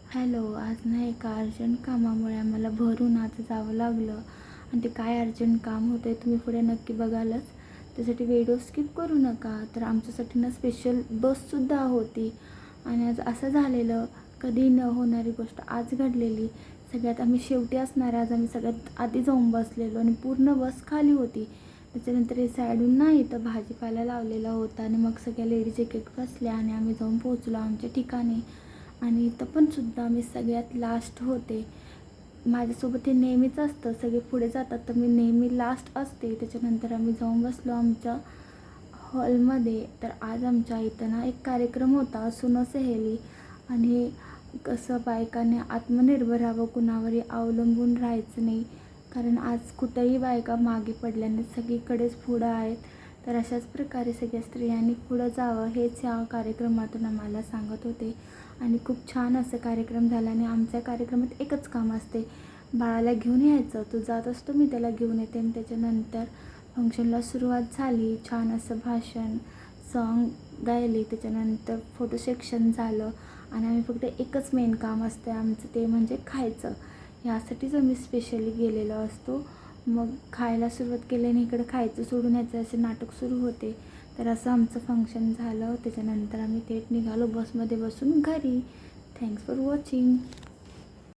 Hello. आज ना एका अर्जंट कामामुळे आम्हाला भरून आज जावं लागलं आणि ते काय अर्जंट काम होतं तुम्ही पुढे नक्की बघालच. त्यासाठी व्हिडिओ स्किप करू नका. तर आमच्यासाठी ना स्पेशल बससुद्धा होती आणि आज असं झालेलं, कधी न होणारी गोष्ट आज घडलेली. सगळ्यात आम्ही शेवटी असणार, आज आम्ही सगळ्यात आधी जाऊन बसलेलो आणि पूर्ण बस खाली होती. त्याच्यानंतर हे साईडून नाही तर भाजीपाला लावलेला होता आणि मग सगळ्या लेडीज एक एक बसल्या आणि आम्ही जाऊन पोहोचलो आमच्या ठिकाणी. आणि इथं पण सुद्धा मी सगळ्यात लास्ट होते. माझ्यासोबत हे नेहमीच असतं, सगळे पुढे जातात तर मी नेहमी लास्ट असते. त्याच्यानंतर आम्ही जाऊन बसलो आमच्या हॉलमध्ये. तर आज आमच्या इथं ना एक कार्यक्रम होता, सुनो सहेली. आणि कसं बायकाने आत्मनिर्भर राहावं, कुणावरही अवलंबून राहायचं नाही. कारण आज कुठंही बायका मागे पडल्याने सगळीकडेच पुढं आहेत. तर अशाच प्रकारे सगळ्या स्त्रियांनी पुढं जावं हेच या कार्यक्रमातून आम्हाला सांगत होते. आणि खूप छान असं कार्यक्रम झाला. आणि आमच्या कार्यक्रमात एकच काम असते, बाळाला घेऊन यायचं. तो जात असतो, मी त्याला घेऊन येते. आणि त्याच्यानंतर फंक्शनला सुरुवात झाली. छान असं भाषण, सॉन्ग गायले. त्याच्यानंतर फोटो सेक्शन झालं. आणि आम्ही फक्त एकच मेन काम असतं आमचं, ते म्हणजे खायचं. यासाठीच आम्ही स्पेशली गेलेलो असतो. मग खायला सुरुवात केली आणि इकडं खायचं सोडून यायचं असे नाटक सुरू होते. तर असं आमचं फंक्शन झालं. त्याच्यानंतर आम्ही थेट निघालो बसमध्ये बसून घरी. Thanks for watching.